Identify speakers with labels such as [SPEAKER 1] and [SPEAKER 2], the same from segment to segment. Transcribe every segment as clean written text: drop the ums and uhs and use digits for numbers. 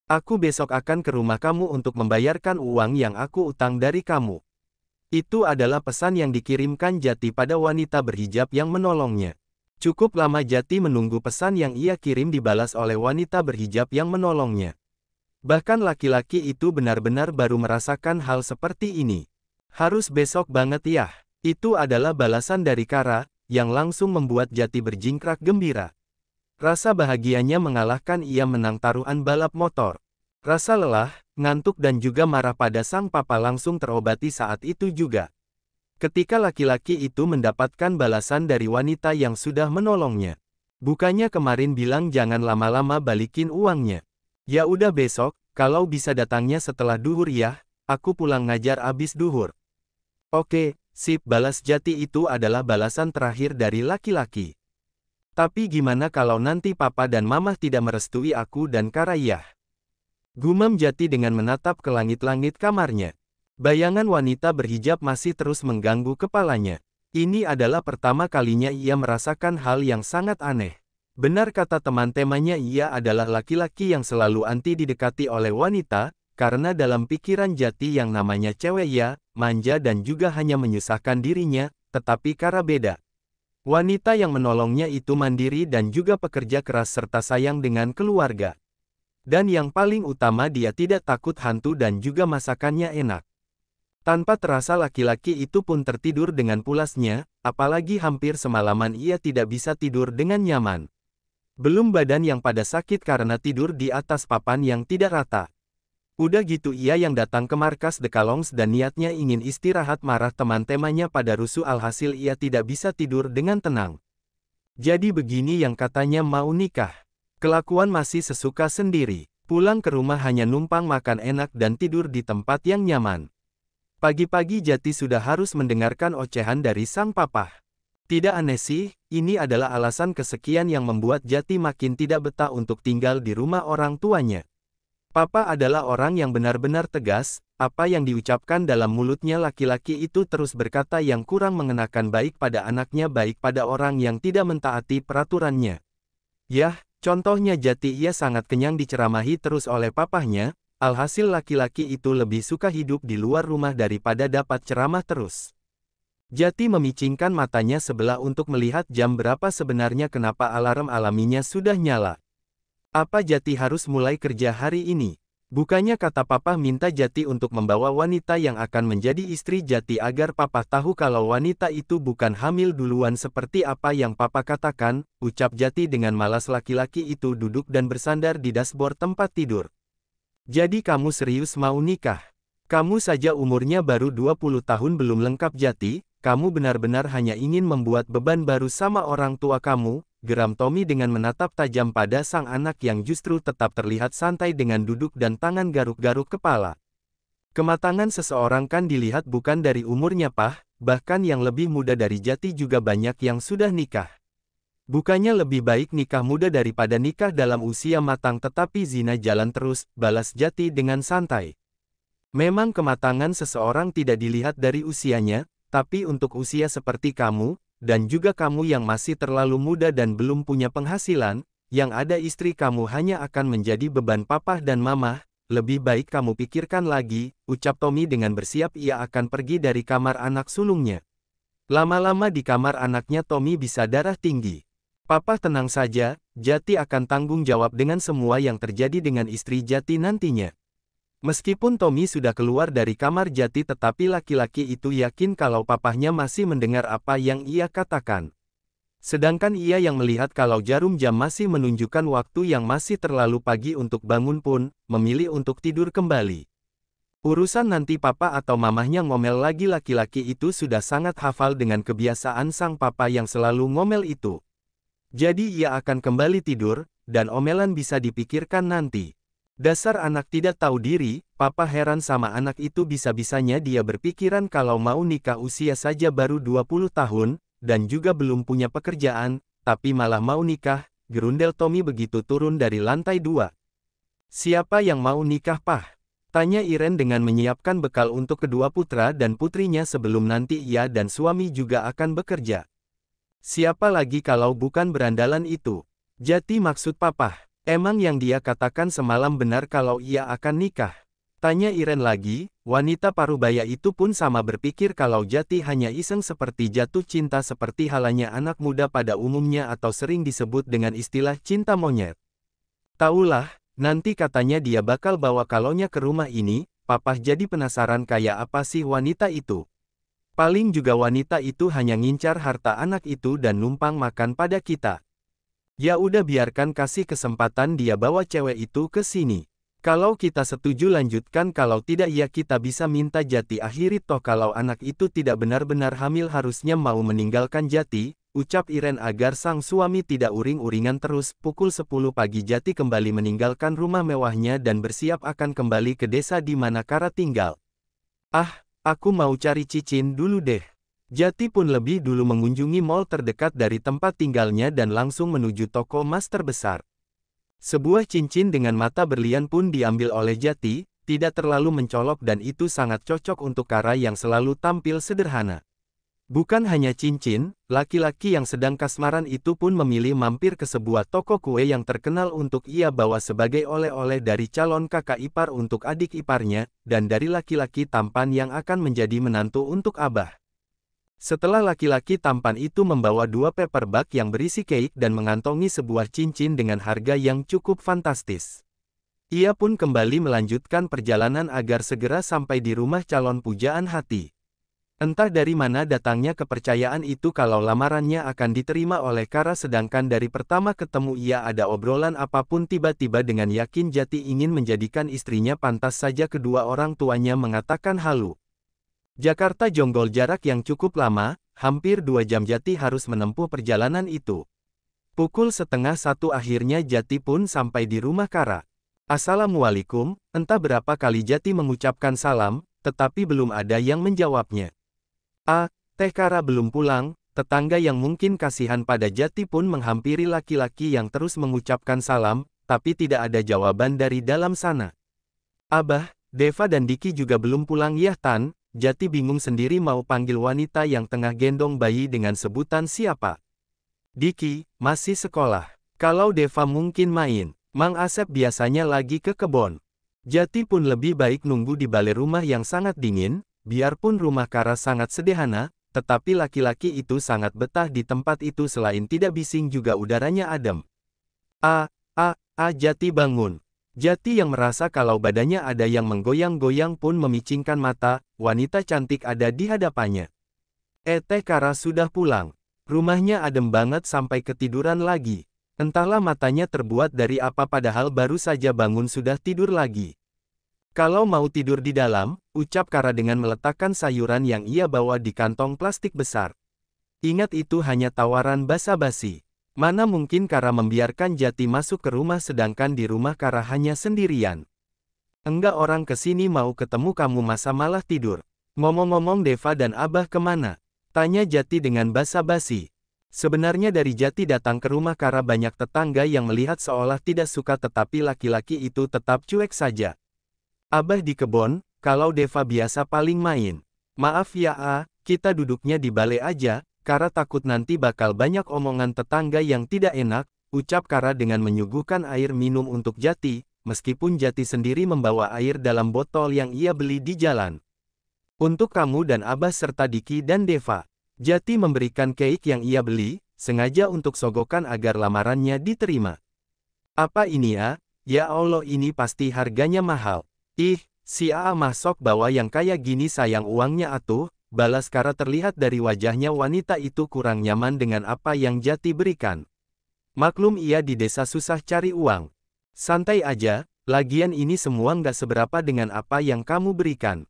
[SPEAKER 1] Aku besok akan ke rumah kamu untuk membayarkan uang yang aku utang dari kamu. Itu adalah pesan yang dikirimkan Jati pada wanita berhijab yang menolongnya. Cukup lama Jati menunggu pesan yang ia kirim dibalas oleh wanita berhijab yang menolongnya. Bahkan laki-laki itu benar-benar baru merasakan hal seperti ini. Harus besok banget ya. Itu adalah balasan dari Kara, yang langsung membuat Jati berjingkrak gembira. Rasa bahagianya mengalahkan ia menang taruhan balap motor. Rasa lelah, ngantuk dan juga marah pada sang papa langsung terobati saat itu juga. Ketika laki-laki itu mendapatkan balasan dari wanita yang sudah menolongnya. Bukannya kemarin bilang jangan lama-lama balikin uangnya. Ya udah besok, kalau bisa datangnya setelah duhur ya, aku pulang ngajar abis duhur. Oke, sip, balas Jati. Itu adalah balasan terakhir dari laki-laki. Tapi gimana kalau nanti papa dan mama tidak merestui aku dan Karayah? Gumam Jati dengan menatap ke langit-langit kamarnya. Bayangan wanita berhijab masih terus mengganggu kepalanya. Ini adalah pertama kalinya ia merasakan hal yang sangat aneh. Benar kata teman-temannya, ia adalah laki-laki yang selalu anti didekati oleh wanita, karena dalam pikiran Jati yang namanya cewek ya, manja dan juga hanya menyusahkan dirinya, tetapi Kara beda. Wanita yang menolongnya itu mandiri dan juga pekerja keras serta sayang dengan keluarga. Dan yang paling utama dia tidak takut hantu dan juga masakannya enak. Tanpa terasa laki-laki itu pun tertidur dengan pulasnya, apalagi hampir semalaman ia tidak bisa tidur dengan nyaman. Belum badan yang pada sakit karena tidur di atas papan yang tidak rata. Udah gitu ia yang datang ke markas Dekalongs dan niatnya ingin istirahat, marah teman-temannya pada rusuh, alhasil ia tidak bisa tidur dengan tenang. Jadi begini yang katanya mau nikah. Kelakuan masih sesuka sendiri. Pulang ke rumah hanya numpang makan enak dan tidur di tempat yang nyaman. Pagi-pagi Jati sudah harus mendengarkan ocehan dari sang papa. Tidak aneh sih, ini adalah alasan kesekian yang membuat Jati makin tidak betah untuk tinggal di rumah orang tuanya. Papa adalah orang yang benar-benar tegas, apa yang diucapkan dalam mulutnya laki-laki itu terus berkata yang kurang mengenakan baik pada anaknya, baik pada orang yang tidak mentaati peraturannya. Yah, contohnya Jati, ia sangat kenyang diceramahi terus oleh papahnya, alhasil laki-laki itu lebih suka hidup di luar rumah daripada dapat ceramah terus. Jati memicingkan matanya sebelah untuk melihat jam berapa sebenarnya, kenapa alarm alaminya sudah nyala. Apa Jati harus mulai kerja hari ini? Bukannya kata papa minta Jati untuk membawa wanita yang akan menjadi istri Jati agar papa tahu kalau wanita itu bukan hamil duluan seperti apa yang papa katakan, ucap Jati dengan malas. Laki-laki itu duduk dan bersandar di dashboard tempat tidur. Jadi kamu serius mau nikah? Kamu saja umurnya baru 20 tahun belum lengkap Jati, kamu benar-benar hanya ingin membuat beban baru sama orang tua kamu, geram Tommy dengan menatap tajam pada sang anak yang justru tetap terlihat santai dengan duduk dan tangan garuk-garuk kepala. Kematangan seseorang kan dilihat bukan dari umurnya Pah, bahkan yang lebih muda dari Jati juga banyak yang sudah nikah. Bukannya lebih baik nikah muda daripada nikah dalam usia matang, tetapi zina jalan terus, balas Jati dengan santai. Memang kematangan seseorang tidak dilihat dari usianya, tapi untuk usia seperti kamu, dan juga kamu yang masih terlalu muda dan belum punya penghasilan, yang ada istri kamu hanya akan menjadi beban papa dan mama, lebih baik kamu pikirkan lagi, ucap Tommy dengan bersiap ia akan pergi dari kamar anak sulungnya. Lama-lama di kamar anaknya Tommy bisa darah tinggi. Papa tenang saja, Jati akan tanggung jawab dengan semua yang terjadi dengan istri Jati nantinya. Meskipun Tommy sudah keluar dari kamar Jati, tetapi laki-laki itu yakin kalau papahnya masih mendengar apa yang ia katakan. Sedangkan ia yang melihat kalau jarum jam masih menunjukkan waktu yang masih terlalu pagi untuk bangun pun, memilih untuk tidur kembali. Urusan nanti papa atau mamahnya ngomel lagi, laki-laki itu sudah sangat hafal dengan kebiasaan sang papa yang selalu ngomel itu. Jadi ia akan kembali tidur, dan omelan bisa dipikirkan nanti. Dasar anak tidak tahu diri, papa heran sama anak itu, bisa-bisanya dia berpikiran kalau mau nikah usia saja baru 20 tahun, dan juga belum punya pekerjaan, tapi malah mau nikah, gerundel Tommy begitu turun dari lantai 2. Siapa yang mau nikah Pah? Tanya Iren dengan menyiapkan bekal untuk kedua putra dan putrinya sebelum nanti ia dan suami juga akan bekerja. Siapa lagi kalau bukan berandalan itu? Jati maksud papa. Emang yang dia katakan semalam benar kalau ia akan nikah? Tanya Iren lagi, wanita parubaya itu pun sama berpikir kalau Jati hanya iseng seperti jatuh cinta seperti halnya anak muda pada umumnya atau sering disebut dengan istilah cinta monyet. Taulah, nanti katanya dia bakal bawa kalaunya ke rumah ini, Papa jadi penasaran kayak apa sih wanita itu. Paling juga wanita itu hanya ngincar harta anak itu dan numpang makan pada kita. Ya udah biarkan kasih kesempatan dia bawa cewek itu ke sini. Kalau kita setuju lanjutkan, kalau tidak ya kita bisa minta Jati akhiri, toh kalau anak itu tidak benar-benar hamil harusnya mau meninggalkan Jati, ucap Iren agar sang suami tidak uring-uringan terus. Pukul 10 pagi Jati kembali meninggalkan rumah mewahnya dan bersiap akan kembali ke desa di mana Kara tinggal. Ah, aku mau cari cincin dulu deh. Jati pun lebih dulu mengunjungi mall terdekat dari tempat tinggalnya dan langsung menuju toko emas terbesar. Sebuah cincin dengan mata berlian pun diambil oleh Jati, tidak terlalu mencolok dan itu sangat cocok untuk Kara yang selalu tampil sederhana. Bukan hanya cincin, laki-laki yang sedang kasmaran itu pun memilih mampir ke sebuah toko kue yang terkenal untuk ia bawa sebagai oleh-oleh dari calon kakak ipar untuk adik iparnya, dan dari laki-laki tampan yang akan menjadi menantu untuk Abah. Setelah laki-laki tampan itu membawa 2 paper bag yang berisi cake dan mengantongi sebuah cincin dengan harga yang cukup fantastis. Ia pun kembali melanjutkan perjalanan agar segera sampai di rumah calon pujaan hati. Entah dari mana datangnya kepercayaan itu kalau lamarannya akan diterima oleh Kara, sedangkan dari pertama ketemu ia ada obrolan apapun tiba-tiba dengan yakin Jati ingin menjadikan istrinya, pantas saja kedua orang tuanya mengatakan halu. Jakarta Jonggol, jarak yang cukup lama, hampir 2 jam Jati harus menempuh perjalanan itu. Pukul 12:30 akhirnya Jati pun sampai di rumah Kara. Assalamualaikum, entah berapa kali Jati mengucapkan salam, tetapi belum ada yang menjawabnya. Teh Kara belum pulang, tetangga yang mungkin kasihan pada Jati pun menghampiri laki-laki yang terus mengucapkan salam, tapi tidak ada jawaban dari dalam sana. Abah, Deva dan Diki juga belum pulang ya Tan? Jati bingung sendiri mau panggil wanita yang tengah gendong bayi dengan sebutan siapa. Diki, masih sekolah. Kalau Deva mungkin main. Mang Asep biasanya lagi ke kebon. Jati pun lebih baik nunggu di balai rumah yang sangat dingin, biarpun rumah Kara sangat sederhana, tetapi laki-laki itu sangat betah di tempat itu, selain tidak bising juga udaranya adem. Jati bangun. Jati yang merasa kalau badannya ada yang menggoyang-goyang pun memicingkan mata, wanita cantik ada di hadapannya. Teh Kara sudah pulang. Rumahnya adem banget sampai ketiduran lagi. Entahlah matanya terbuat dari apa padahal baru saja bangun sudah tidur lagi. Kalau mau tidur di dalam, ucap Kara dengan meletakkan sayuran yang ia bawa di kantong plastik besar. Ingat itu hanya tawaran basa-basi. Mana mungkin Kara membiarkan Jati masuk ke rumah sedangkan di rumah Kara hanya sendirian. Enggak, orang kesini mau ketemu kamu masa malah tidur. Ngomong-ngomong Deva dan Abah kemana? Tanya Jati dengan basa-basi. Sebenarnya dari Jati datang ke rumah Kara banyak tetangga yang melihat seolah tidak suka, tetapi laki-laki itu tetap cuek saja. Abah di kebon, kalau Deva biasa paling main. Maaf ya kita duduknya di balai aja. Kara takut nanti bakal banyak omongan tetangga yang tidak enak, ucap Kara dengan menyuguhkan air minum untuk Jati, meskipun Jati sendiri membawa air dalam botol yang ia beli di jalan. Untuk kamu dan Abah serta Diki dan Deva. Jati memberikan cake yang ia beli, sengaja untuk sogokan agar lamarannya diterima. Apa ini ya? Ya Allah, ini pasti harganya mahal. Ih, si mah sok bawa yang kayak gini, sayang uangnya atuh. Balas Kara. Terlihat dari wajahnya wanita itu kurang nyaman dengan apa yang Jati berikan. Maklum ia di desa susah cari uang. Santai aja, lagian ini semua nggak seberapa dengan apa yang kamu berikan.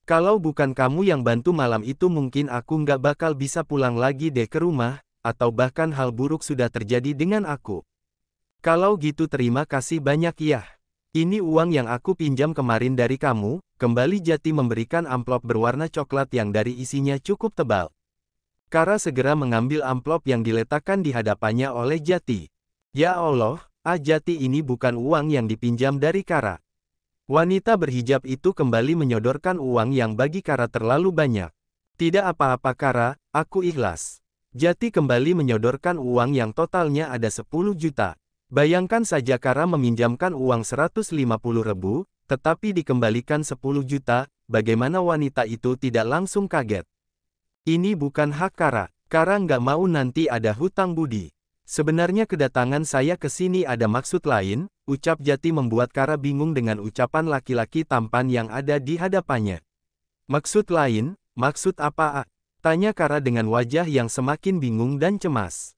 [SPEAKER 1] Kalau bukan kamu yang bantu malam itu mungkin aku nggak bakal bisa pulang lagi deh ke rumah, atau bahkan hal buruk sudah terjadi dengan aku. Kalau gitu terima kasih banyak ya. Ini uang yang aku pinjam kemarin dari kamu. Kembali Jati memberikan amplop berwarna coklat yang dari isinya cukup tebal. Kara segera mengambil amplop yang diletakkan di hadapannya oleh Jati. Ya Allah, Jati, ini bukan uang yang dipinjam dari Kara. Wanita berhijab itu kembali menyodorkan uang yang bagi Kara terlalu banyak. Tidak apa-apa Kara, aku ikhlas. Jati kembali menyodorkan uang yang totalnya ada 10 juta. Bayangkan saja Kara meminjamkan uang 150.000, tetapi dikembalikan 10 juta, bagaimana wanita itu tidak langsung kaget? Ini bukan hak Kara. Kara nggak mau nanti ada hutang budi. Sebenarnya kedatangan saya ke sini ada maksud lain, ucap Jati membuat Kara bingung dengan ucapan laki-laki tampan yang ada di hadapannya. Maksud lain? Maksud apa? Tanya Kara dengan wajah yang semakin bingung dan cemas.